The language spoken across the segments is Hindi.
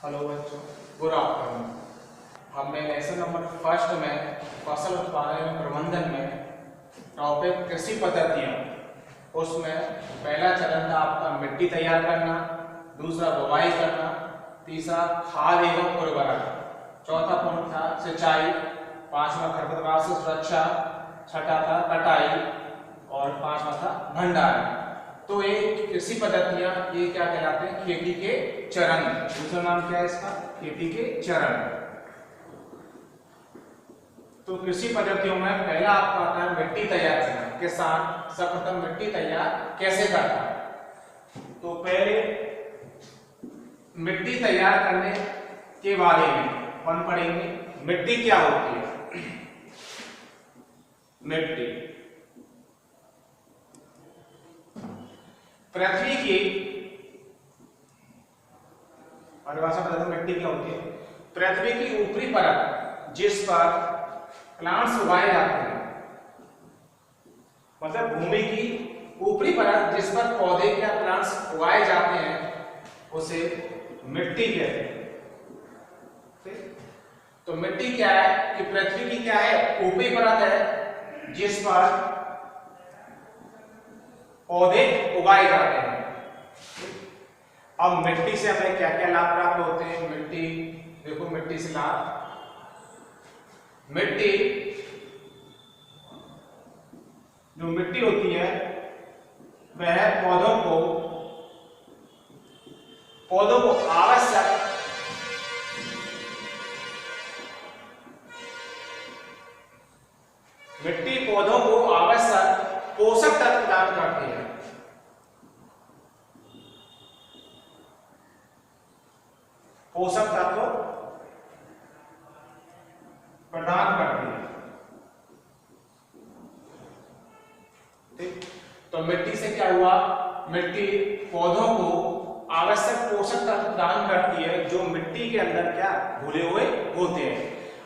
हेलो बच्चों, गुड आफ्टरनून। हमने लेसन नंबर फर्स्ट में फसल उत्पादन प्रबंधन में टॉपिक कृषि पद्धतियाँ, उसमें पहला चरण था आपका मिट्टी तैयार करना, दूसरा बुवाई करना, तीसरा खाद एवं उर्वरक, चौथा पॉइंट था सिंचाई, पांचवा खरपतवार से सुरक्षा, छठा था कटाई और पांचवा था भंडारण। तो ये कृषि पद्धतियां ये क्या कहलाते हैं? खेती के चरण। दूसरा नाम क्या है इसका? खेती के चरण। तो कृषि पद्धतियों में पहला आपका आता है मिट्टी तैयार करना। किसान सर्वप्रथम मिट्टी तैयार कैसे करता है? तो पहले मिट्टी तैयार करने के बारे में अपन पढ़ेंगे। मिट्टी क्या होती है? मिट्टी पृथ्वी की परिभाषा बता दो, मिट्टी क्या होती है? पृथ्वी की ऊपरी परत जिस पर प्लांट्स उगाए जाते हैं, मतलब भूमि की ऊपरी परत जिस पर पौधे या प्लांट्स उगाए जाते हैं, उसे मिट्टी कहते हैं। तो मिट्टी क्या है कि पृथ्वी की क्या है? ऊपरी परत है जिस पर पौधे उगाए जाते हैं। अब मिट्टी से हमें क्या क्या लाभ प्राप्त होते हैं? मिट्टी देखो, मिट्टी से लाभ, मिट्टी जो मिट्टी होती है वह पौधों को आवश्यक मिट्टी पौधों को आवश्यक पोषक तत्व प्रदान करती है। पोषक तत्व प्रदान करती है। ठीक, तो मिट्टी से क्या हुआ? मिट्टी पौधों को आवश्यक पोषक तत्व प्रदान करती है जो मिट्टी के अंदर क्या घुले हुए होते हैं।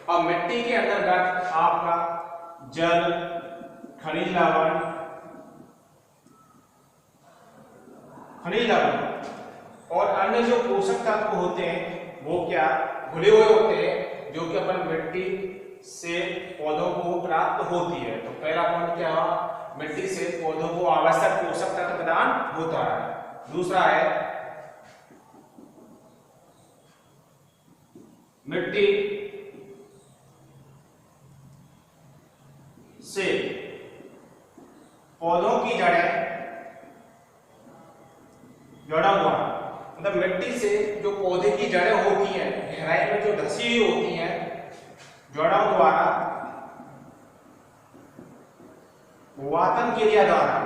अब मिट्टी के अंतर्गत आपका जल, खनिज लवण और अन्य जो पोषक तत्व होते हैं वो क्या घुले हुए होते हैं, जो कि अपन मिट्टी से पौधों को प्राप्त होती है। तो पहला पॉइंट क्या हुआ? मिट्टी से पौधों को आवश्यक पोषक तत्व प्रदान होता है। दूसरा है मिट्टी से पौधों की जड़ों द्वारा, मतलब मिट्टी से जो पौधे की जड़ें होती हैं गहराई में जो धसी हुई होती हैं, जड़ों द्वारा वातन क्रिया द्वारा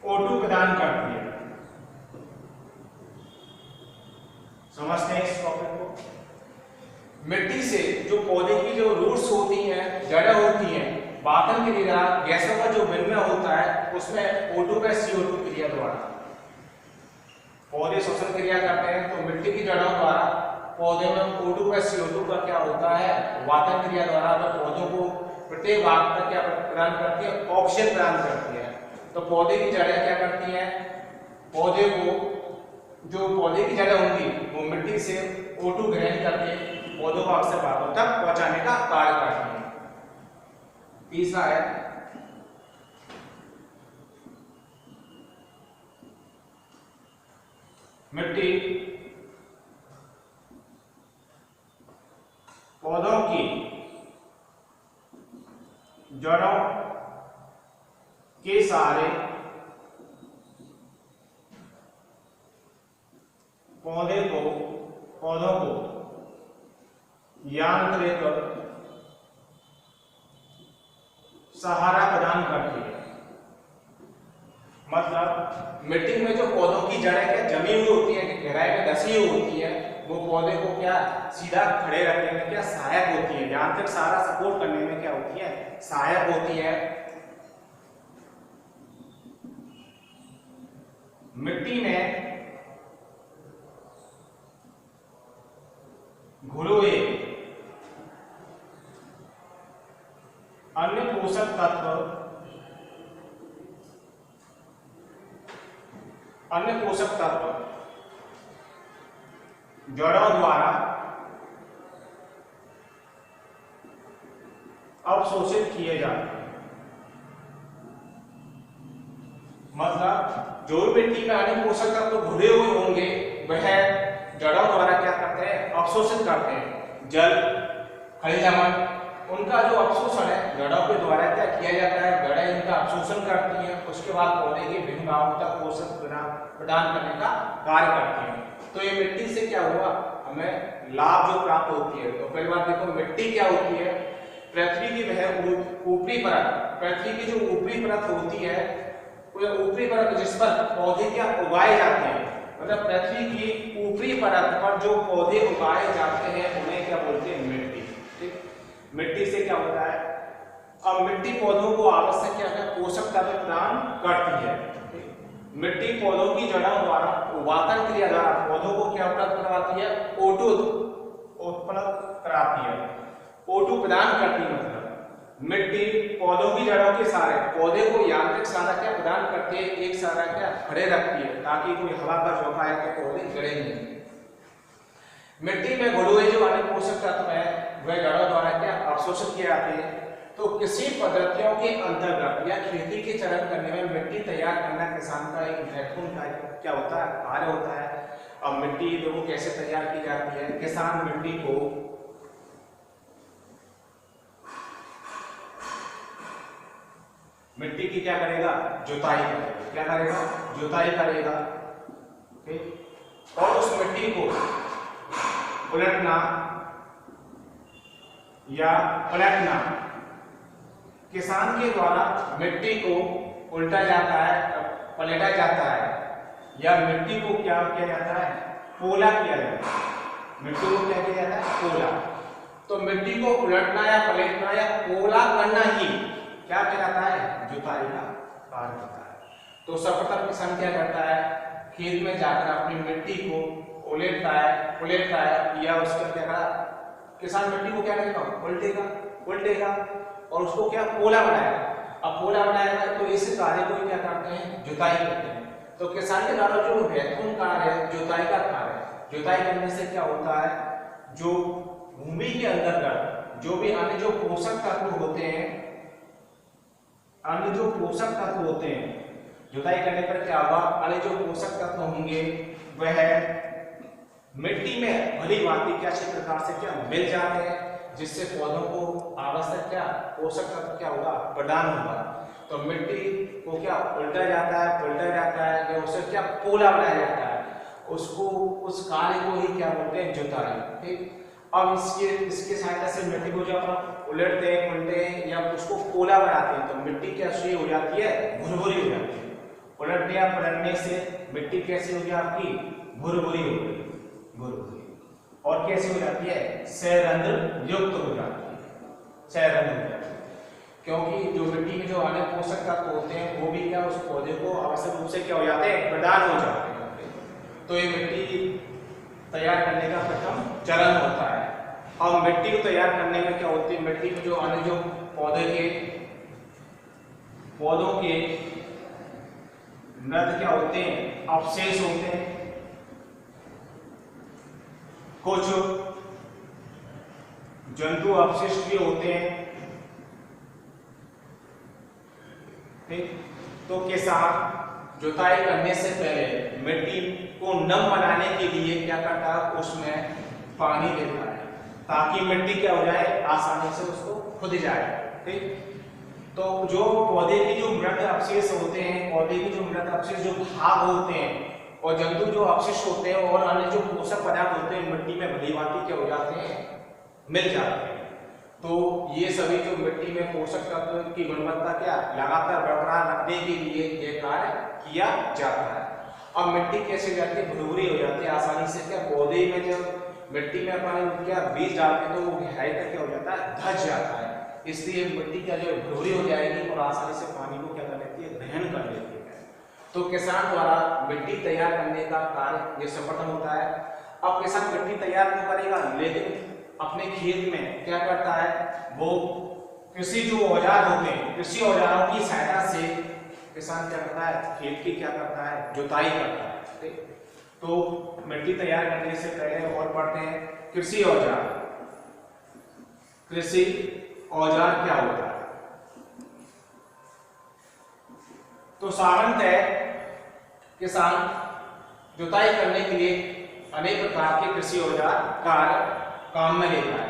O2 प्रदान करती है। समझते हैं इस टॉपिक को? मिट्टी से जो पौधे की जो रूट्स होती हैं, जड़ें होती हैं, वातन की क्रिया, गैसों का जो विनिमय होता है उसमें O2 व CO2 क्रिया द्वारा पौधे श्वसन क्रिया करते हैं। तो मिट्टी की जड़ों द्वारा पौधे में O2 व CO2 का क्या होता है? वातन क्रिया द्वारा पौधों को प्रत्येक भाग पर क्या प्रदान करती है? ऑक्सीजन प्रदान करती है। तो पौधे की जड़ें क्या करती हैं? पौधे की जड़ें होंगी वो मिट्टी से O2 ग्रहण करके पौधों को आवश्यक भागों तक पहुंचाने का कार्य करती है। तीसरा है मिट्टी पौधों की जड़ों के सहारे पौधों को यांत्रिक सहारा प्रदान करती है। मतलब मिट्टी में जो पौधों की जड़ें क्या जमी हुई होती है, गहराई में धसी हुई होती है, वो पौधे को क्या सीधा खड़े रखने में क्या सहायक होती है, यांत्रिक सहारा सपोर्ट करने में क्या होती है? सहायक होती है। मिट्टी में घुले हुए अन्य पोषक तत्व अन्य पोषक तत्व जड़ों द्वारा अवशोषित किए जाते हैं। मतलब जो मिट्टी में अन्य पोषक तत्व घुले हुए होंगे वह जड़ों द्वारा क्या करते हैं, अवशोषित करते हैं। जल, खनिज अम्ल, उनका जो अवशोषण है जड़ों के द्वारा क्या किया जाता है, जड़ें इनका अवशोषण करती हैं। उसके बाद पौधे के विभिन्न भागों तक पोषक प्रदान करने का कार्य करती हैं। तो ये मिट्टी से क्या हुआ, हमें लाभ जो प्राप्त होती है। तो पहली बात देखो, मिट्टी क्या होती है, पृथ्वी की वह ऊपरी परत, पृथ्वी की जो ऊपरी परत होती है, वह ऊपरी परत जिस पर पौधे क्या उगाए जाते हैं, मतलब पृथ्वी की ऊपरी परत पर जो पौधे उगाए जाते हैं उन्हें क्या बोलते हैं, मिट्टी। ठीक, मिट्टी से क्या होता है, अब मिट्टी पौधों को आवश्यक क्या है, पोषक तत्व प्रदान करती है। मिट्टी पौधों की जड़ों द्वारा वातन क्रिया द्वारा पौधों को क्या उपलब्ध करवाती है, O2 उपलब्ध कराती है, O2 प्रदान करती है। मतलब मिट्टी पौधों की जड़ों के सहारे पौधे को यांत्रिक सहारा क्या प्रदान करती है, एक सहारा क्या खड़े रखती है ताकि कोई हवा का झोंका आए तो पौधे गिरे नहीं। मिट्टी में घुले हुए जो अन्य पोषक तत्व है वह जड़ों द्वारा क्या अवशोषित किए जाते हैं। तो किसी पद्धतियों के अंतर्गत या खेती के चरण करने में मिट्टी तैयार करना किसान का एक महत्वपूर्ण कार्य क्या होता है, कार्य होता है। अब मिट्टी देखो कैसे तैयार की जाती है, किसान मिट्टी को मिट्टी की क्या करेगा, जुताई करेगा। क्या करेगा, जुताई करेगा। ठीक, और उस मिट्टी को उलटना या पलटना, किसान के द्वारा मिट्टी को उल्टा जाता है, पलटा जाता है, या मिट्टी को क्या किया जाता है, पोला किया जाता है। मिट्टी को क्या किया जाता है, पोला। तो मिट्टी को उलटना या पलटना या पोला करना ही क्या कहलाता है, जुताई का कार्य होता है। तो सर्वप्रथम किसान क्या करता है, खेत में जाकर अपनी मिट्टी को उलटता है, या उसका क्या करा, किसान मिट्टी को क्या करेगा, उल्टेगा और उसको क्या पोला बनाएगा। अब पोला बनाएगा तो इस कार्य को क्या करते हैं, जुताई करते हैं। तो किसान के द्वारा जो महत्वपूर्ण कार्य है जुताई का कार्य, जुताई करने से क्या होता है, जो भूमि के अंतर्गत जो भी अन्य जो पोषक तत्व होते हैं, जुताई करने पर क्या होगा, अन्य जो पोषक तत्व होंगे वह मिट्टी में भली भांति क्या अच्छी प्रकार से क्या मिल जाते हैं, जिससे पौधों को आवश्यक क्या पोषक तत्व क्या होगा, प्रदान होगा। तो मिट्टी को क्या उल्टा जाता है, पलटा जाता है, या उसे क्या पोला बनाया जाता है, उसको उस कार्य को ही क्या बोलते हैं, जुताई। ठीक, अब इसके सहायता से मिट्टी को जब हम उलटते हैं, पलटते हैं या उसको पोला बनाते हैं तो मिट्टी क्या सी हो जाती है, भुरभुरी हो जाती है। उलटने या पलटने से मिट्टी कैसी हो गई आपकी, भुरभुरी हो गई, भुरभुरी। और कैसी हो जाती है, सैरंध्र युक्त हो जाती है, सैरंध्र हो जाती है। क्योंकि जो मिट्टी में जो अन्य पोषक तत्व होते हैं वो भी क्या उस पौधे को आवश्यक रूप से क्या हो जाते हैं, प्रदान हो जाते हैं। तो ये मिट्टी तैयार करने का प्रथम चरण होता है। अब मिट्टी को तैयार करने में क्या होती है, मिट्टी में जो अन्य जो पौधों के मृद क्या होते हैं, अवशेष होते हैं, कुछ जंतु अवशिष्ट भी होते हैं। ठीक, तो किसान जुताई करने से पहले मिट्टी को नम बनाने के लिए क्या करता है, उसमें पानी देता है ताकि मिट्टी क्या हो जाए, आसानी से उसको खुद जाए। ठीक, तो जो पौधे की जो मृत अवशेष होते हैं, पौधे की जो मृत अवशेष जो भाग होते हैं और जंतु जो अवशिष्ट होते हैं और अन्य जो पोषक पदार्थ होते हैं मिट्टी में भली भांति क्या हो जाते हैं, मिल जाते हैं। तो ये सभी जो मिट्टी में पोषक तत्व की गुणवत्ता क्या लगातार बरकरार रखने के लिए ये कार्य किया जाता है। अब मिट्टी कैसे हो जाती है, भुरभुरी हो जाती है, आसानी से क्या पौधे में जब मिट्टी में अपन क्या बीज डालते हैं तो वो गहराई तक क्या हो जाता है, धंस जाता है। इसलिए मिट्टी क्या जो भुरभुरी हो जाएगी और आसानी से पानी को क्या कर लेती है, ग्रहण कर लेती है। तो किसान द्वारा मिट्टी तैयार करने का कार्य ये सर्वप्रथम होता है। अब किसान मिट्टी तैयार तो करेगा, लेकिन अपने खेत में क्या करता है, वो कृषि जो औजार होते हैं, कृषि औजारों की सहायता से किसान क्या करता है, खेत की क्या करता है, जुताई करता है। ठीक, तो मिट्टी तैयार करने से पहले और पढ़ते हैं कृषि औजार। कृषि औजार क्या होता है? तो सामान्यतः किसान जुताई करने के लिए अनेक प्रकार के कृषि औजार काम में लेता है।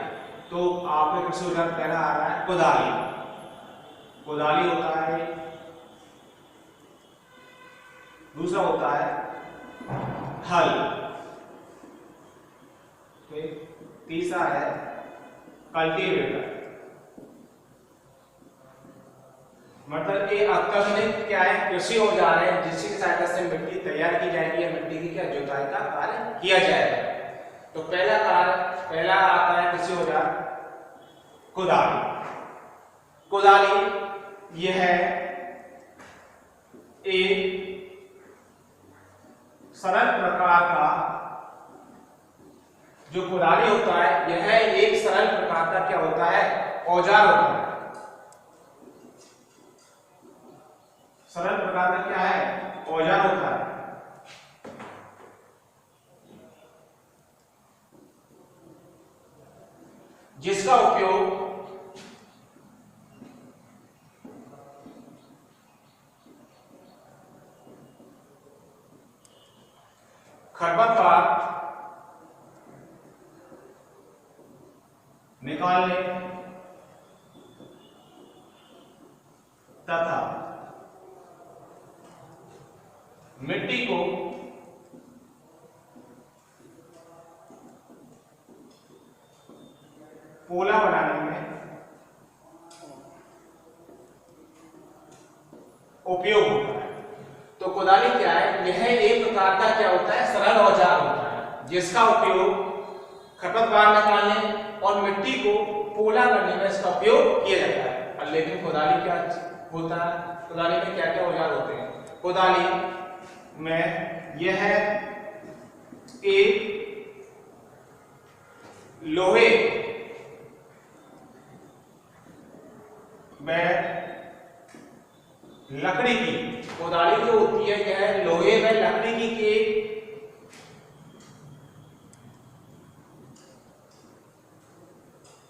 तो आपके कृषि औजार पहला आ रहा है कुदाली। कुदाली होता है। दूसरा होता है हल। तीसरा है कल्टीवेटर। मतलब ये अत्याधुनिक क्या है, कृषि औजार है जिसकी सहायता से मिट्टी तैयार की जाएगी या मिट्टी की क्या जुताई का कार्य किया जाएगा। तो पहला आता है कृषि औजार कुदाली। कुदाली यह है एक सरल प्रकार का, जो कुदाली होता है यह एक सरल प्रकार का क्या होता है, औजार होता है। सरल प्रकार का क्या है, औजार होता है। जिसका उपयोग खरपतवार निकालने तथा मिट्टी को पोला बनाने में उपयोग होता है। तो कुदाली क्या है, यह एक प्रकार का क्या होता है, सरल औजार होता है जिसका उपयोग खरपतवार निकालने और मिट्टी को पोला करने में इसका उपयोग किया जाता है। और लेकिन कुदाली क्या होता है, कुदाली में क्या क्या औजार होते हैं? कुदाली में यह एक लोहे में लकड़ी की, कुदाली जो होती है यह लोहे में लकड़ी की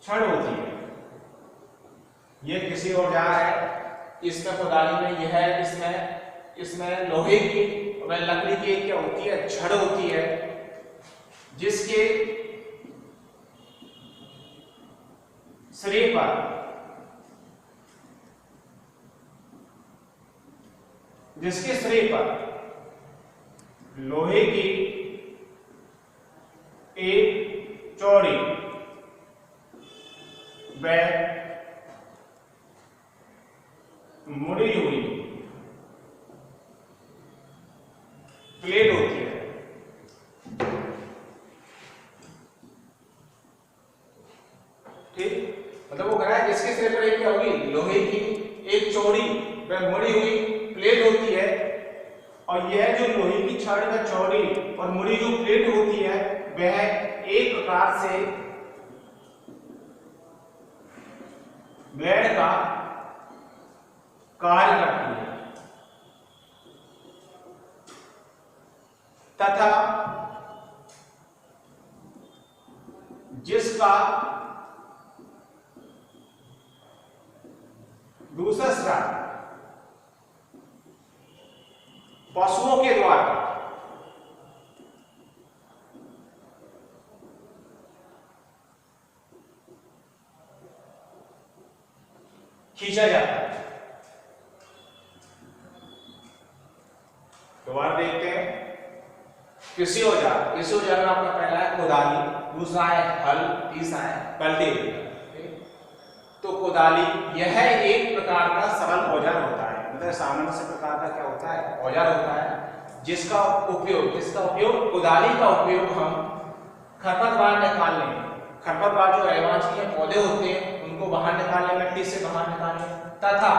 छड़ होती है। यह किसी औजार है। इसमें कुदाली में यह इसमें लोहे की और लकड़ी की क्या होती है, छड़ होती है जिसके सिरे पर लोहे की एक चौड़ी व मुड़ी हुई प्लेट होती है। ठीक, मतलब वो कह रहा है इसके सिरे पर एक क्या होगी, लोहे की एक चौड़ी व मुड़ी हुई प्लेट होती है। और यह जो लोहे की छड़ व चौड़ी और मुड़ी जो प्लेट होती है वह एक प्रकार से ब्लेड का कार्य करती है तथा जिसका दूसरा सिरा पशुओं के द्वारा खींचा जाता है। दोबारा देखते हैं कृषि औजार। कृषि औजार में आपका पहला है कुदाली, दूसरा है हल, तीसरा है कल्टीवेटर। तो कुदाली यह एक प्रकार का सरल औजार होता है, मतलब सामान्य से प्रकार का क्या होता है, औजार होता है जिसका उपयोग कुदाली का उपयोग हम खरपतवार निकालने, खरपतवार जो अवांछनीय पौधे होते हैं उनको बाहर निकालने, मिट्टी से बाहर निकालने तथा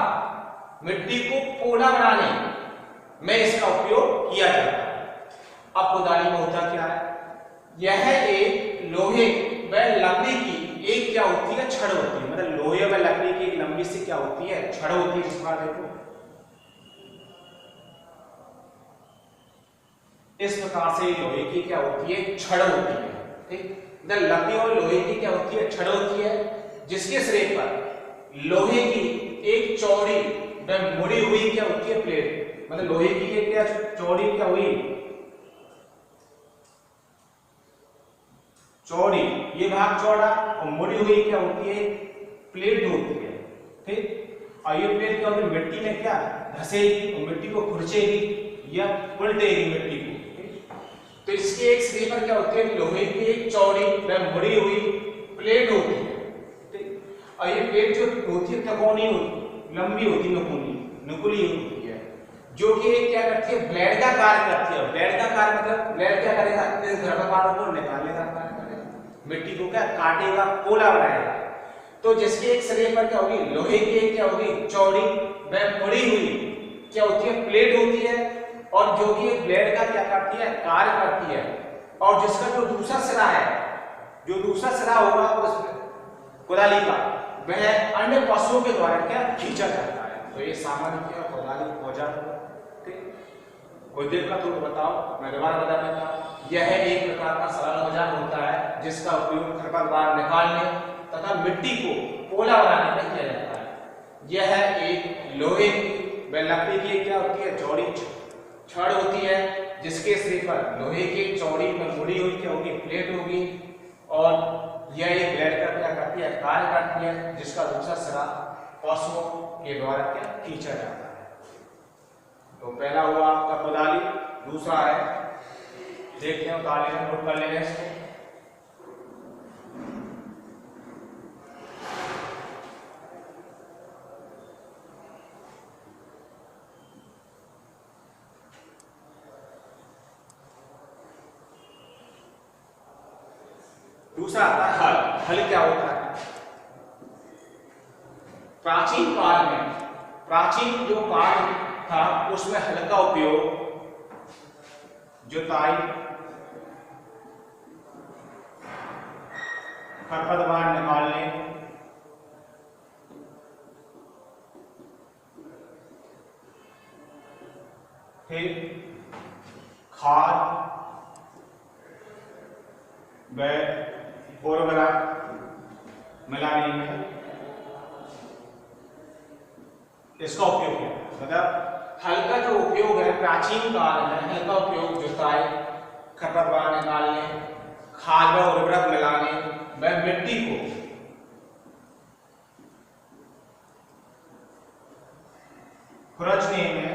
मिट्टी को पोला बनाने में इसका उपयोग किया जाता है। अब कुदाली में होता क्या है, यह एक लोहे व लकड़ी की एक क्या होती है, छड़ होती है। मतलब लोहे व लकड़ी की एक लंबी सी क्या होती है, छड़ होती है। जिस बार देखो इस प्रकार से लोहे की क्या होती है, छड़ होती है। ठीक, लकड़ी और लोहे की क्या होती है, छड़ होती है, जिसके सिरे पर लोहे की एक चौड़ी व मुड़ी हुई क्या होती है, प्लेट। मतलब लोहे की एक क्या चौड़ी क्या हुई, चौड़ी, ये भाग चौड़ा, और मुड़ी हुई क्या होती है, प्लेट होती है। ठीक, और ये प्लेट क्या होती है, मिट्टी में क्या धसेगी और मिट्टी को खुरचेगी या उल्टेगी मिट्टी को। तो इसके एक सिरे पर क्या होती है, लोहे की एक चौड़ी व मुड़ी हुई प्लेट होती है। ठीक, और ये प्लेट जो होती है त्रिकोणीय होती, लंबी होती, नुकीली होती है, जो कि क्या करती है, ब्लेड का कार्य करती है। ब्लेड का कार्य मतलब ब्लेड क्या करेगा, इस घर्षण को निकालेगा, मिट्टी को क्या काटेगा, पोला बनाएगा। तो जिसके एक सिरे पर क्या होगी, लोहे की एक क्या होगी, चौड़ी व मुड़ी हुई क्या होती है, प्लेट होती है, और जो कि ब्लेड का क्या करती है, कार्य करती है। और जिसका जो दूसरा सिरा है, जो दूसरा सिरा होगा उस कुदाली का, वह अन्य पशुओं के द्वारा क्या खींचा जाता है। तो ये सामान्य क्या कुदाली औजार होगा। ठीक, कोई देर का तो बताओ, मैं दोबारा बता देता हूं। यह एक प्रकार का सरल औजार होता है जिसका उपयोग खरपतवार निकालने तथा मिट्टी को पोला बनाने में किया जाता है। यह एक लोहे व लकड़ी की क्या होती है, चौड़ी छड़ होती है, जिसके सिरे पर लोहे की चौड़ी व मुड़ी हुई क्या होगी, प्लेट होगी, और यह एक ब्लेड का क्या करती है, कार्य करती है, जिसका दूसरा सिरा पशुओं के द्वारा क्या खींचा जाता है। तो पहला हुआ आपका कुदाली, दूसरा है, देखते हैं ताली में नोट कर लेंगे इसको। दूसरा आता है हल। हल क्या होता है, प्राचीन काल में, प्राचीन जो काल था उसमें हल का उपयोग जुताई, खरपतवार निकालने, फिर खाद व उर्वरक मिलाने में इसका उपयोग किया। मतलब हल का जो उपयोग है प्राचीन काल में, हल का उपयोग जुताई, खरपतवार निकालने, खाद व उर्वरक मिलाने व मिट्टी को खुरचने में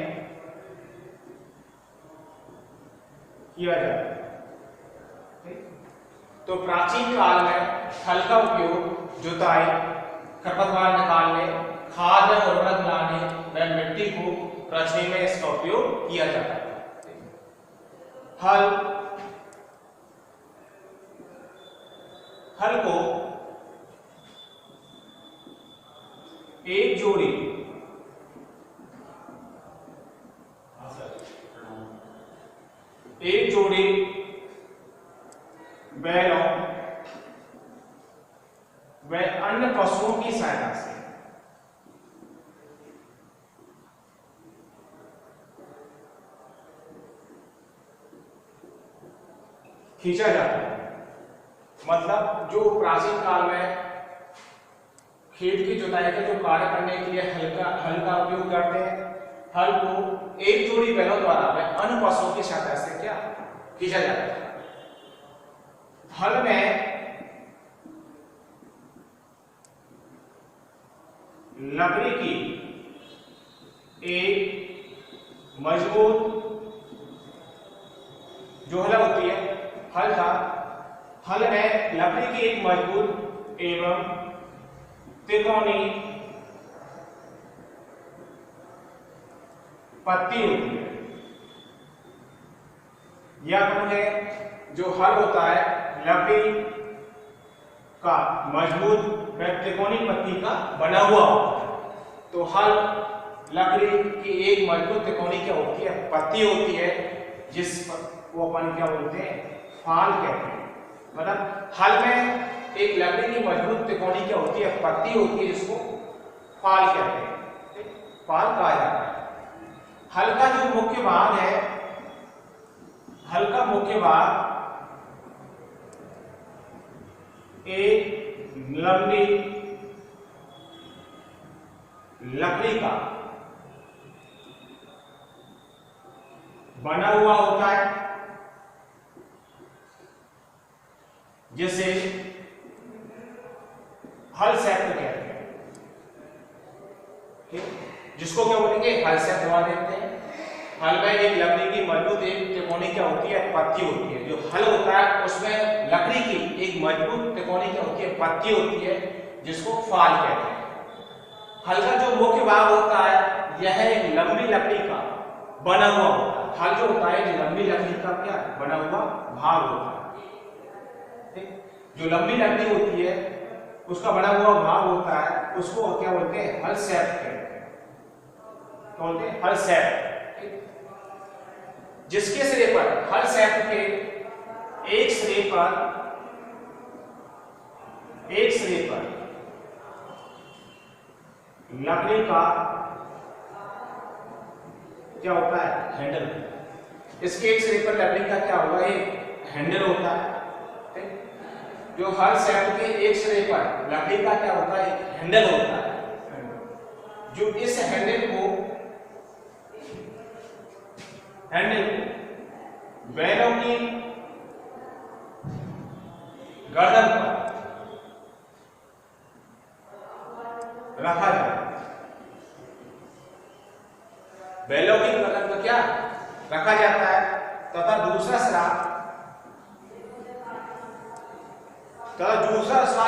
किया जाता है। तो प्राचीन काल में हल का उपयोग जुताई, खरपतवार निकालने, खाद व उर्वरक मिलाने व मिट्टी को खुरचने में इसका उपयोग किया जाता है। हल को एक जोड़ी बैलों व अन्य पशुओं की सहायता से खींचा जाता है। मतलब जो प्राचीन काल में खेत की जुताई का जो कार्य करने के लिए हल का उपयोग करते हैं, हल को एक जोड़ी बैलों द्वारा व अन्य पशुओं की सहायता से क्या खींचा जाता है। हल में लकड़ी की एक मजबूत जो हल होती है, हल था, हल में लकड़ी की एक मजबूत एवं त्रिकोणी पत्ती होती है। यह कौन है, जो हल होता है लकड़ी का मजबूत व त्रिकोणी पत्ती का बना हुआ होता है। तो हल लकड़ी की एक मजबूत त्रिकोणी क्या होती है, पत्ती होती है, जिस को अपन क्या बोलते हैं, फाल कहते हैं। मतलब हल में एक लकड़ी की मजबूत त्रिकोणी क्या होती है, पत्ती होती है, जिसको फाल कहते हैं, फाल कहा जाता है। हल का जो मुख्य भाग है, हल का मुख्य भाग एक लंबी लकड़ी का बना हुआ होता है, जिसे हल सेप्ट कहते हैं। जिसको क्या बोलेंगे, हल सेप्ट दबा देते हैं। हल में एक लकड़ी की मजबूत एक तिकोनी क्या होती है, पत्ती होती है। जो हल होता है उसमें लकड़ी की एक मजबूत तिकोनी क्या होती है, पत्ती होती है, जिसको फाल कहते हैं। हल का जो मुख्य भाग होता है यह एक लंबी लकड़ी का बना हुआ होता है। हल जो होता है जो लंबी लकड़ी का क्या बना हुआ भाग होता है। ठीक, जो लंबी लकड़ी होती है उसका बना हुआ भाग होता है, उसको क्या बोलते हैं, हल सेप्ट कहते हैं। क्या बोलते हैं, हल सेप्ट। जिसके सिरे पर हल सेप्ट के एक सिरे पर लकड़ी का क्या होता है, हैंडल। इसके एक सिरे पर लकड़ी का क्या होगा, एक हैंडल होता है। जो हल सेप्ट के एक सिरे पर लकड़ी का क्या होता है, एक हैंडल होता है। जो इस हैंडल को बैलों की गर्दन पर रखा जाए। बैलों की गर्दन पर क्या रखा जाता है, तथा दूसरा सिरा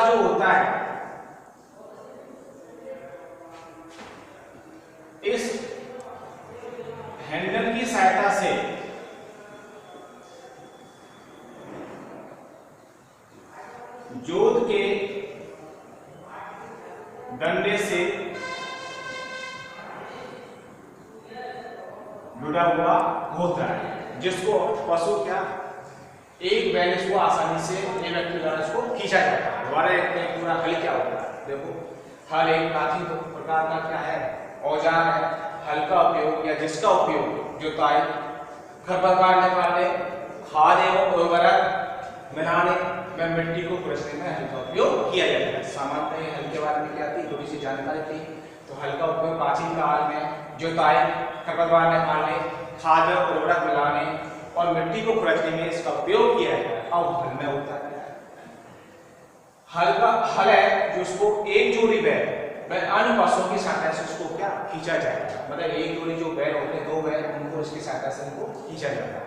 जो होता है इस हैंडल की सहायता से जोत के डंडे से जुड़ा हुआ होता है, जिसको पशु क्या एक बैल इसको आसानी से एक व्यक्ति द्वारा इसको खींचा जाता है। दोबारा एक पूरा हल क्या होता है, देखो हल एक प्राचीन प्रकार का क्या है, औजार है। हल का उपयोग या जिसका उपयोग जुताई, खरपतवार निकालने, खाद एवं उर्वरक मिलाने में मिट्टी को खुरचने में हल का उपयोग किया जाता है। सामान्यतः हल के बारे में क्या थी, थोड़ी सी जानकारी थी। तो हल का उपयोग प्राचीन काल में जुताई, खरपतवार निकालने, खाद और उर्वरक मिलाने और मिट्टी को खुरचने में इसका उपयोग किया जाता है। अब हल में होता है हल है जो उसको एक जोड़ी बैल अन्य पशुओं की सहायता से उसको क्या खींचा जाएगा। मतलब एक जोड़ी जो बैल होते हैं, दो बैल, उनको उसकी सहायता से उनको खींचा जाता है।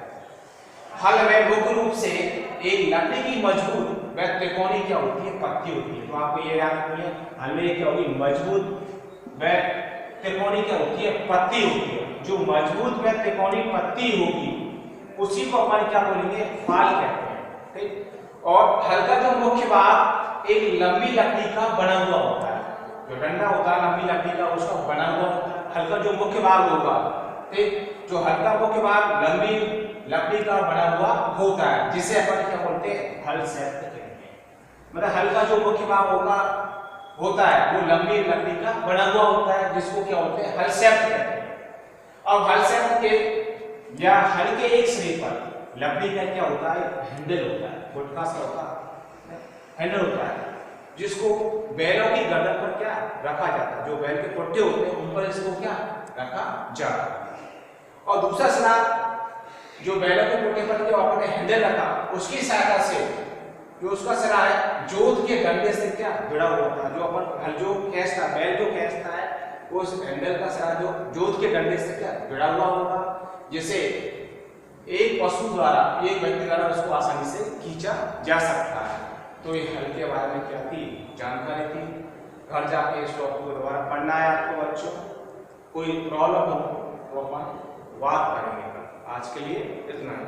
हल में मुख्य रूप से एक लकड़ी की मजबूत व त्रिकोणी क्या होती है, पत्ती होती है। तो आपको ये याद रखनी है, हल में क्या होगी, मजबूत व त्रिकोणी क्या होती है, पत्ती होती है। जो मजबूत व त्रिकोणी पत्ती होगी उसी को अपन क्या बोलेंगे, फाल कहते हैं। ठीक, और हल का जो मुख्य भाग एक लंबी लकड़ी का बना हुआ होता है। जो डंडा होता है लंबी लकड़ी का, उसका बना हुआ होता है। हल का जो मुख्य भाग होगा, ठीक, जो हल का मुख्य भाग लंबी लकड़ी का बना हुआ होता है, जिसे अपन क्या बोलते हैं, हल सेप्ट कहते हैं। मतलब हल का जो मुख्य भाग होता है वो लंबी लकड़ी का बना हुआ होता है, जिसको क्या बोलते हैं, हल सेप्ट कहते हैं। अब हल सेप्ट के या हल के एक सिरे पर लकड़ी का क्या होता है, हैंडल होता है। गुटका सा होता है, हैंडल होता है, जिसको बैलों की गर्दन पर क्या रखा जाता है। जो बैल के पुट्टे होते हैं उन पर इसको क्या रखा जाता है। और दूसरा सिरा जो बैलों के पुट्टे पर जो आपने हैंडल रखा, उसकी सहायता से जो उसका सिरा है जोत के डंडे से क्या जुड़ा हुआ था। जो अपन हल जो खींचता, बैल जो खींचता है, उस हैंडल का सिरा जो जोत के डंडे से क्या जुड़ा हुआ होगा, जिसे एक पशु द्वारा, एक व्यक्ति द्वारा उसको आसानी से खींचा जा सकता है। तो ये हल के बारे में क्या थी, जानकारी थी। घर जाके इस टॉपिक को दोबारा पढ़ना है आपको बच्चों। कोई प्रॉब्लम हो तो अपन बात करेंगे। आज के लिए इतना ही।